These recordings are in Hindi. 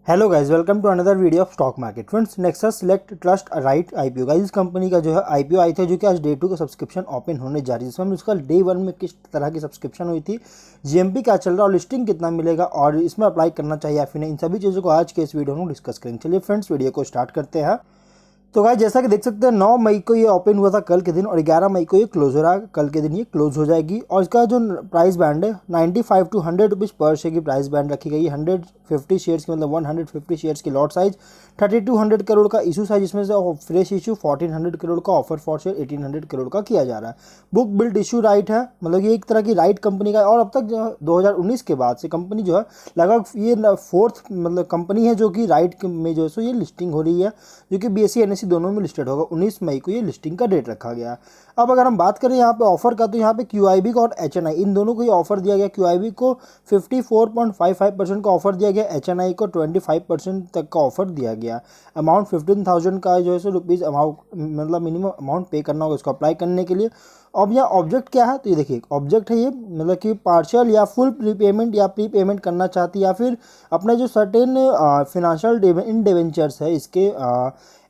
Hello guys, welcome to another video of stock market. Friends, Nexus Select Trust right IPO guys, इस कंपनी का जो है आईपीओ आई था, जो कि आज डे 2 का सब्सक्रिप्शन ओपन होने जा रही है। जिसमें उसका डे 1 में किस तरह की सब्सक्रिप्शन हुई थी, जीएमपी क्या चल रहा है और लिस्टिंग कितना मिलेगा और इसमें अप्लाई करना चाहिए या फिर नहीं, इन सभी चीज़ों को आज के इस वीडियो में डिस्कस करेंगे। चलिए फ्रेंड्स, वीडियो को स्टार्ट करते हैं। तो गाइस, जैसा कि देख सकते हैं 9 मई को ये ओपन हुआ था कल के दिन, और 11 मई को ये क्लोज हो रहा है। कल के दिन ये क्लोज हो जाएगी और इसका जो प्राइस बैंड है 95 टू 100 रुपीज़ पर शेयर की प्राइस बैंड रखी गई है। 150 शेयर्स की, मतलब 150 शेयर्स की लॉट साइज, 3200 करोड़ का इशू साइज, इसमें से फ्रेश इशू 1400 करोड़ का, ऑफर फॉर शेयर 1800 करोड़ का किया जा रहा है। बुक बिल्ड इशू राइट है, मतलब ये एक तरह की राइट कंपनी का है। और अब तक जो 2019 के बाद से कंपनी जो है लगभग ये फोर्थ मतलब कंपनी है जो कि राइट में जो है सो ये लिस्टिंग हो रही है, जो कि बीएसई एनएसई दोनों में लिस्टेड होगा। 19 मई को ये लिस्टिंग का डेट रखा गया। अब अगर हम बात करें यहाँ पे ऑफर का, तो यहाँ पे क्यूआईबी को और एचएनआई इन दोनों को ये ऑफर दिया गया। क्यूआईबी को 54.55% का ऑफर दिया गया, एचएनआई को 25% तक का ऑफर दिया गया। अमाउंट 15,000 का जो है सो रुपीज़ अमाउंट, मतलब मिनिमम अमाउंट पे करना होगा इसको अप्लाई करने के लिए। अब यह ऑब्जेक्ट क्या है, तो ये देखिए ऑब्जेक्ट है ये, मतलब कि पार्शियल या फुल प्रीपेमेंट या प्री पेमेंट करना चाहती है, या फिर अपने जो सर्टेन फिनेंशियल इन डिवेंचर्स है इसके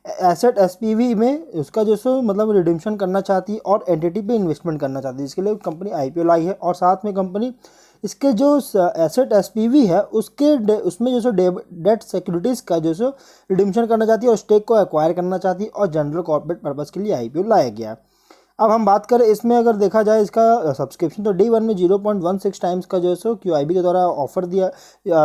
एसेट एसपीवी में उसका जो सो मतलब रिडिम्पशन करना चाहती है और एंटिटी पे इन्वेस्टमेंट करना चाहती है। इसके लिए कंपनी आईपीओ लाई है, और साथ में कंपनी इसके जो एसेट एसपीवी है उसमें जो सो डेट सिक्योरिटीज़ का जो सो रिडिम्पशन करना चाहती है और स्टेक को एक्वायर करना चाहती है, और जनरल कॉर्पोरेट पर्पज़ के लिए आईपीओ लाया गया है। अब हम बात करें इसमें, अगर देखा जाए इसका सब्सक्रिप्शन, तो डे 1 में 0.16 टाइम्स का जो है सो क्यूआईबी के द्वारा ऑफर दिया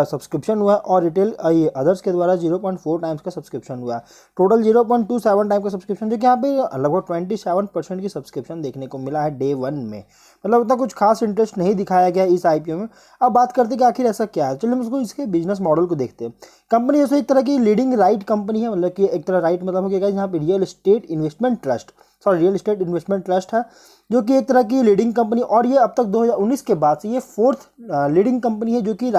सब्सक्रिप्शन हुआ, और रिटेल अदर्स के द्वारा 0.4 टाइम्स का सब्सक्रिप्शन हुआ। टोटल 0.27 टाइम का सब्सक्रिप्शन, जो कि यहाँ पे लगभग 27% की सब्सक्रिप्शन देखने को मिला है डे 1 में। मतलब उतना कुछ खास इंटरेस्ट नहीं दिखाया गया इस आईपीओ में। अब बात करते हैं कि आखिर ऐसा क्या है। चलिए हम उसको इसके बिजनेस मॉडल को देखते हैं। कंपनी जैसे एक तरह की लीडिंग राइट कंपनी है, मतलब कि एक तरह राइट मतलब हो गया यहाँ पे रियल एस्टेट इन्वेस्टमेंट ट्रस्ट है, जो कि एक तरह की लीडिंग कंपनी, और ये अब तक 2019 के बाद से ये फोर्थ लीडिंग कंपनी है, जो कि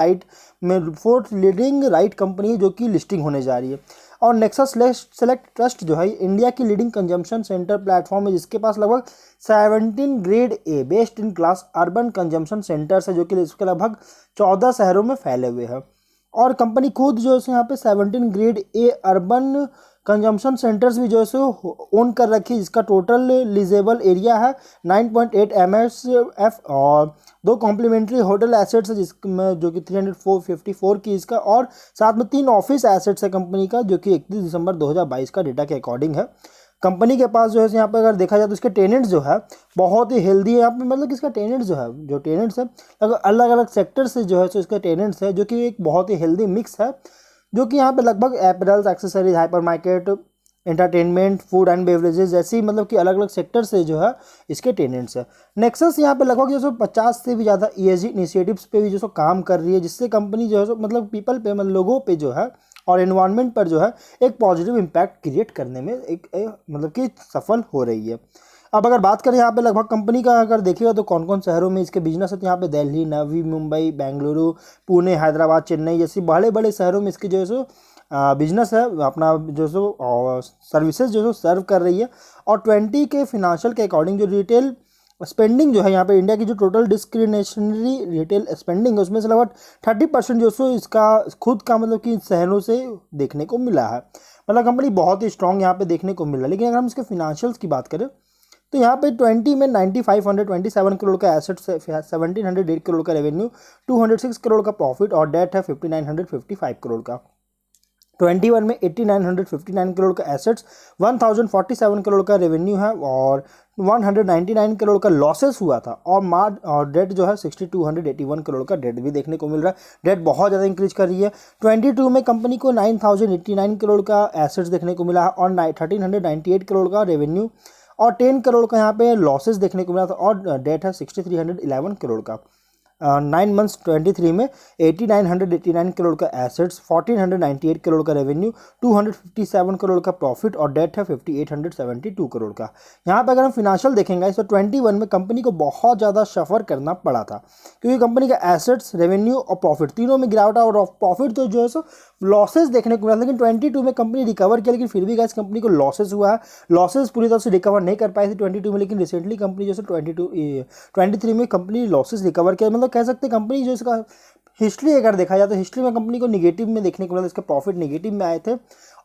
फोर्थ लीडिंग राइट कंपनी है जो कि लिस्टिंग होने जा रही है। और नेक्सस सेलेक्ट ट्रस्ट जो है इंडिया की लीडिंग कंजम्पशन सेंटर प्लेटफॉर्म है, जिसके पास लगभग 17 grade A best in class urban consumption centres है, जो कि इसके लगभग 14 शहरों में फैले हुए हैं। और कंपनी खुद जो है यहाँ पे 17 grade a urban consumption centres भी जो है सो ओन कर रखी है, जिसका टोटल लीजेबल एरिया है 9.8 MSF, और 2 कॉम्प्लीमेंट्री होटल एसेट्स है जिसमें जो कि 354 की इसका, और साथ में 3 ऑफिस एसेट्स है कंपनी का, जो कि 31 दिसंबर 2022 का डेटा के अकॉर्डिंग है। कंपनी के पास जो है यहाँ पे अगर देखा जाए तो इसके टेनेंट्स जो है बहुत ही हेल्दी है यहाँ पे, मतलब कि इसका टेनेंट्स है अगर अलग अलग सेक्टर से जो है सो इसके टेनेंट्स है, जो कि एक बहुत ही हेल्दी मिक्स है, जो कि यहाँ पे लगभग apparels, accessories, hyper market, entertainment, food and beverages जैसी, मतलब कि अलग अलग सेक्टर से जो है इसके टेनेंट्स है। नेक्सस यहाँ पे लगभग जो सो 50 से भी ज़्यादा ईएसजी इनिशिएटिव्स पे भी जो सो काम कर रही है, जिससे कंपनी जो है सो मतलब पीपल पे, मतलब लोगों पे जो है और एनवायरनमेंट पर जो है एक पॉजिटिव इम्पैक्ट क्रिएट करने में एक मतलब कि सफल हो रही है। अब अगर बात करें यहाँ पे लगभग कंपनी का अगर देखिएगा तो कौन कौन शहरों में इसके बिजनेस है, तो यहाँ पे दिल्ली, नवी मुंबई, बेंगलुरु, पुणे, हैदराबाद, चेन्नई जैसी बड़े बड़े शहरों में इसके जो है सो बिजनेस है, अपना जो सो सर्विसेज जो सो सर्व कर रही है। और 20 के फिनेंशियल के अकॉर्डिंग जो रिटेल स्पेंडिंग जो है यहाँ पे इंडिया की जो टोटल डिस्क्रिमिनेशनरी रिटेल स्पेंडिंग है, उसमें से लगभग 30% जो सो इसका खुद का मतलब कि शहरों से देखने को मिला है। मतलब कंपनी बहुत ही स्ट्रांग यहाँ पे देखने को मिला है। लेकिन अगर हम इसके फिनेंशियल्स की बात करें, तो यहाँ पे 20 में 9527 करोड़ का एसेट, 1708 करोड़ का रेवेन्यू, 206 करोड़ का प्रॉफिट, और डेट है 5955 करोड़ का। 21 में 8959 करोड़ का एसेट्स, 1047 करोड़ का रेवेन्यू है, और 199 करोड़ का लॉसेस हुआ था, और डेट जो है 6281 करोड़ का डेट भी देखने को मिल रहा है। डेट बहुत ज़्यादा इंक्रीज कर रही है। 22 में कंपनी को 9089 करोड़ का एसेट्स देखने को मिला है, और 1398 करोड़ का रेवेन्यू, और 10 करोड़ का यहाँ पे लॉसेस देखने को मिला था, और डेट है 6311 करोड़ का। 9 मंथ्स 23 में 8989 करोड़ का एसेट्स, 1498 करोड़ का रेवेन्यू, 257 करोड़ का प्रॉफिट, और डेट है 5872 करोड़ का। यहाँ पे अगर हम फिनेंशियल देखेंगे तो 21 में कंपनी को बहुत ज़्यादा सफ़र करना पड़ा था, क्योंकि कंपनी का एसेट्स, रेवेन्यू और प्रॉफिट तीनों में गिरावट, और प्रॉफिट तो जो है सो लॉसेस देखने को मिला। लेकिन 22 में कंपनी रिकवर किया, लेकिन फिर भी गाइस कंपनी को लॉसेस हुआ है। लॉसेस पूरी तरह से रिकवर नहीं कर पाई थी 22 में, लेकिन रिसेंटली कंपनी जो है 23 में कंपनी लॉसेस रिकवर किया। मतलब कह सकते हैं कंपनी जो इसका हिस्ट्री अगर देखा जाए तो हिस्ट्री में कंपनी को निगेटिव में देखने को मिला, इसके प्रॉफिट निगेटिव में आए थे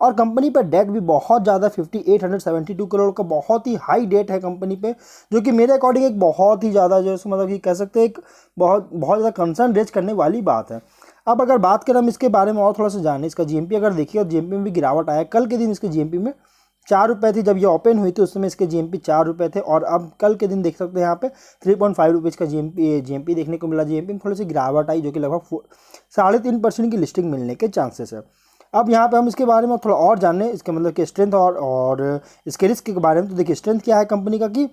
और कंपनी पर डेट भी बहुत ज़्यादा 5872 करोड़ का बहुत ही हाई डेट है कंपनी पे, जो कि मेरे अकॉर्डिंग एक बहुत ही ज़्यादा जो है मतलब कि कह सकते हैं एक बहुत बहुत ज़्यादा कंसर्न रेज करने वाली बात है। अब अगर बात करें हम इसके बारे में और थोड़ा सा जाने, इसका जीएमपी अगर देखिए और जीएमपी में भी गिरावट आया। कल के दिन इसके जीएमपी में 4 रुपये थी, जब ये ओपन हुई थी उस समय इसके जीएमपी 4 रुपये थे और अब कल के दिन देख सकते हैं यहाँ पे 3.5 रुपीज़ का जीएमपी देखने को मिला। जीएमपी में थोड़ी सी गिरावट आई, जो कि लगभग 3.5% की लिस्टिंग मिलने के चांसेस है। अब यहाँ पे हम इसके बारे में थोड़ा और जाने, इसके मतलब कि स्ट्रेंथ और इसके रिस्क के बारे में। तो देखिए स्ट्रेंथ क्या है कंपनी का कि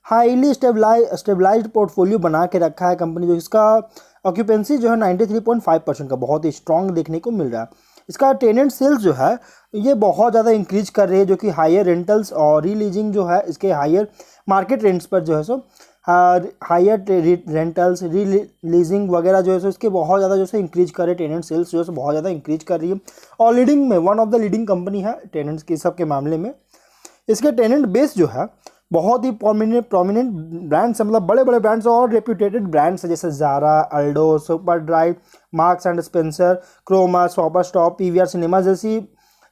हाईली स्टेबलाइज्ड पोर्टफोलियो बना के रखा है कंपनी, जो इसका ऑक्यूपेंसी जो है 93.5% का बहुत ही स्ट्रॉन्ग देखने को मिल रहा है। इसका टेनेंट सेल्स जो है ये बहुत ज़्यादा इंक्रीज कर रही है, जो कि हायर रेंटल्स और रीलीजिंग जो है इसके हायर मार्केट रेंट्स पर जो है सो हायर रेंटल्स रीलीजिंग वगैरह जो है सो इसके बहुत ज़्यादा जो है इंक्रीज कर रहे हैं। टेनेंट सेल्स जो है बहुत ज़्यादा इंक्रीज कर रही है और लीडिंग में one of the leading company है टेनेंट्स के सब के मामले में। इसके टेनेंट बेस जो है बहुत ही प्रोमिनेंट ब्रांड्स, मतलब बड़े बड़े ब्रांड्स और रेप्यूटेटेड ब्रांड्स है, जैसे Zara, Aldo, Super Drive, Marks and Spencer, Croma, Shopper Stop, PVR cinema जैसी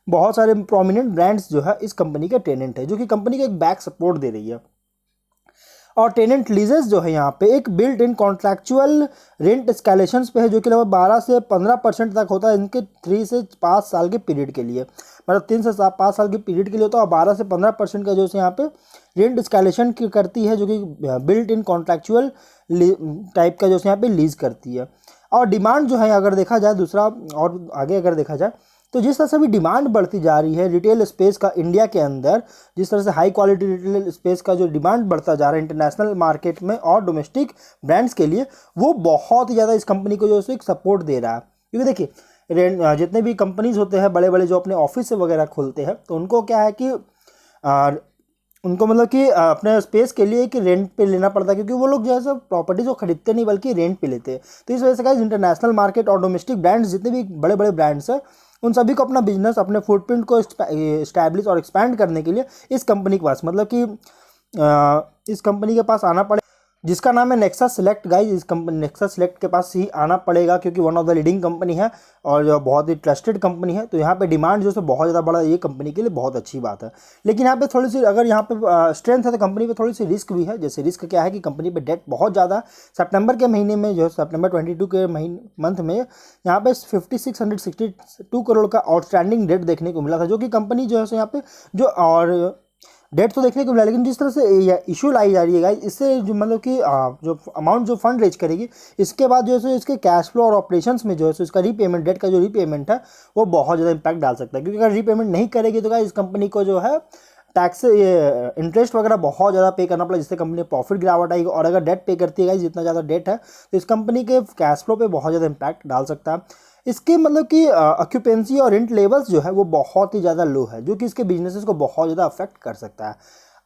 बहुत सारे प्रोमिनेंट ब्रांड्स जो है इस कंपनी के टेनेंट है, जो कि कंपनी को एक बैक सपोर्ट दे रही है। और टेनेंट लीजेस जो है यहाँ पे एक बिल्ट इन कॉन्ट्रैक्चुअल रेंट एस्केलेशंस पे है, जो कि लगभग 12 से 15% तक होता है इनके 3 से 5 साल के पीरियड के लिए, मतलब 3 से 5 साल के पीरियड के लिए होता है। और 12 से 15% का जो है यहाँ पे रेंट एस्केलेशन करती है, जो कि बिल्ट इन कॉन्ट्रैक्चुअल टाइप का जो है यहाँ पे लीज करती है। और डिमांड जो है अगर देखा जाए दूसरा और आगे अगर देखा जाए तो जिस तरह से भी डिमांड बढ़ती जा रही है रिटेल स्पेस का इंडिया के अंदर, जिस तरह से हाई क्वालिटी रिटेल स्पेस का जो डिमांड बढ़ता जा रहा है इंटरनेशनल मार्केट में और डोमेस्टिक ब्रांड्स के लिए, वो बहुत ही ज़्यादा इस कंपनी को जो है एक सपोर्ट दे रहा है। क्योंकि देखिए जितने भी कंपनीज होते हैं बड़े बड़े जो अपने ऑफिस वगैरह खोलते हैं, तो उनको क्या है कि उनको मतलब कि अपने स्पेस के लिए कि रेंट पे लेना पड़ता है, क्योंकि वो लोग जो है सब प्रॉपर्टीज को खरीदते नहीं बल्कि रेंट पे लेते हैं। तो इस वजह से गाइस इंटरनेशनल मार्केट और डोमेस्टिक ब्रांड्स जितने भी बड़े बड़े ब्रांड्स हैं उन सभी को अपना बिजनेस, अपने फुटप्रिंट को इस्टेब्लिश और एक्सपैंड करने के लिए इस कंपनी के पास मतलब कि इस कंपनी के पास आना पड़े, जिसका नाम है नेक्सस सिलेक्ट। गाइस इस कंपनी नेक्सस सिलेक्ट के पास ही आना पड़ेगा, क्योंकि one of the leading company है और जो बहुत ही ट्रस्टेड कंपनी है। तो यहाँ पे डिमांड जो है बहुत ज़्यादा बड़ा, ये कंपनी के लिए बहुत अच्छी बात है। लेकिन यहाँ पे थोड़ी सी अगर यहाँ पे स्ट्रेंथ है तो कंपनी पे थोड़ी सी रिस्क भी है। जैसे रिस्क क्या है कि कंपनी पे डेट बहुत ज़्यादा, सितंबर के महीने में जो है सितंबर 22 के मंथ में यहाँ पे 5662 करोड़ का आउटस्टैंडिंग डेट देखने को मिला था, जो कि कंपनी जो है यहाँ पे जो और डेट तो देखने को मिला, लेकिन जिस तरह से इशू लाई जा रही है गाइस, इससे जो मतलब कि जो अमाउंट जो फंड रेज करेगी इसके बाद जो है इसके कैश फ्लो और ऑपरेशंस में जो है इसका रीपेमेंट, डेट का जो रीपेमेंट है वो बहुत ज़्यादा इंपैक्ट डाल सकता है। क्योंकि अगर रीपेमेंट नहीं करेगी तो गाइस इस कंपनी को जो है टैक्स, ये इंटरेस्ट वगैरह बहुत ज़्यादा पे करना पड़ा, जिससे कंपनी प्रॉफिट गिरावट आएगी। और अगर डेट पे करती है गाइस, जितना ज़्यादा डेट है तो इस कंपनी के कैश फ्लो पे बहुत ज़्यादा इंपैक्ट डाल सकता है। इसके मतलब कि ऑक्यूपेंसी और रेंट लेवल्स जो है वो बहुत ही ज़्यादा लो है, जो कि इसके बिजनेसेस को बहुत ज़्यादा अफेक्ट कर सकता है।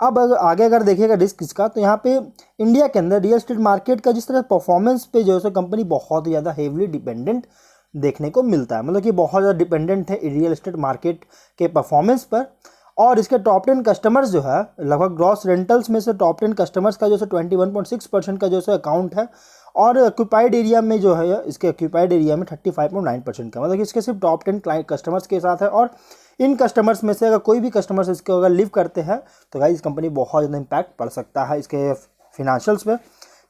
अब आगे अगर देखिएगा रिस्क इसका, तो यहाँ पे इंडिया के अंदर रियल एस्टेट मार्केट का जिस तरह परफॉर्मेंस पे जो है कंपनी बहुत ही ज़्यादा हेवली डिपेंडेंट देखने को मिलता है, मतलब कि बहुत ज़्यादा डिपेंडेंट है रियल एस्टेट मार्केट के परफॉर्मेंस पर। और इसके टॉप 10 कस्टमर्स जो है लगभग ग्रॉस रेंटल्स में से टॉप 10 कस्टमर्स का जो है 21.6% का जो है अकाउंट है। और ऑक्यूपाइड एरिया में जो है इसके ऑक्यूपाइड एरिया में 35.9% का, मतलब कि इसके सिर्फ टॉप 10 क्लाइंट कस्टमर्स के साथ है। और इन कस्टमर्स में से अगर कोई भी कस्टमर्स इसको अगर लीव करते हैं तो गाइस इस कंपनी बहुत ज़्यादा इंपैक्ट पड़ सकता है इसके फिनेंशियल्स पे।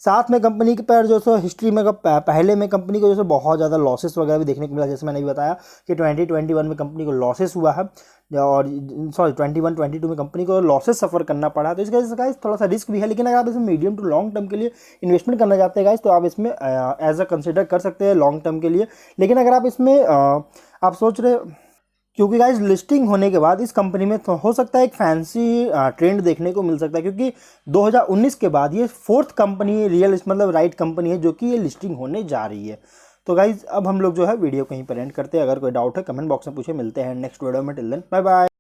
साथ में कंपनी के पर जो सो हिस्ट्री में पहले में कंपनी को जो सो बहुत ज़्यादा लॉसेस वगैरह भी देखने को मिला, जैसे मैंने भी बताया कि 2021 में कंपनी को लॉसेस हुआ है और सॉरी 21-22 में कंपनी को लॉसेस सफ़र करना पड़ा। तो इस वजह से गाइस थोड़ा सा रिस्क भी है, लेकिन अगर आप इसमें मीडियम टू लॉन्ग टर्म के लिए इन्वेस्टमेंट करना चाहते हैं गाइस तो आप इसमें एज अ कंसिडर कर सकते हैं लॉन्ग टर्म के लिए। लेकिन अगर आप इसमें आप सोच रहे, क्योंकि गाइस लिस्टिंग होने के बाद इस कंपनी में तो हो सकता है एक फैंसी ट्रेंड देखने को मिल सकता है, क्योंकि 2019 के बाद ये 4th कंपनी रियल मतलब राइट कंपनी है जो कि ये लिस्टिंग होने जा रही है। तो गाइस अब हम लोग जो है वीडियो कहीं पर एंड करते हैं। अगर कोई डाउट है कमेंट बॉक्स में पूछे। मिलते हैं नेक्स्ट वीडियो में। Till then bye bye.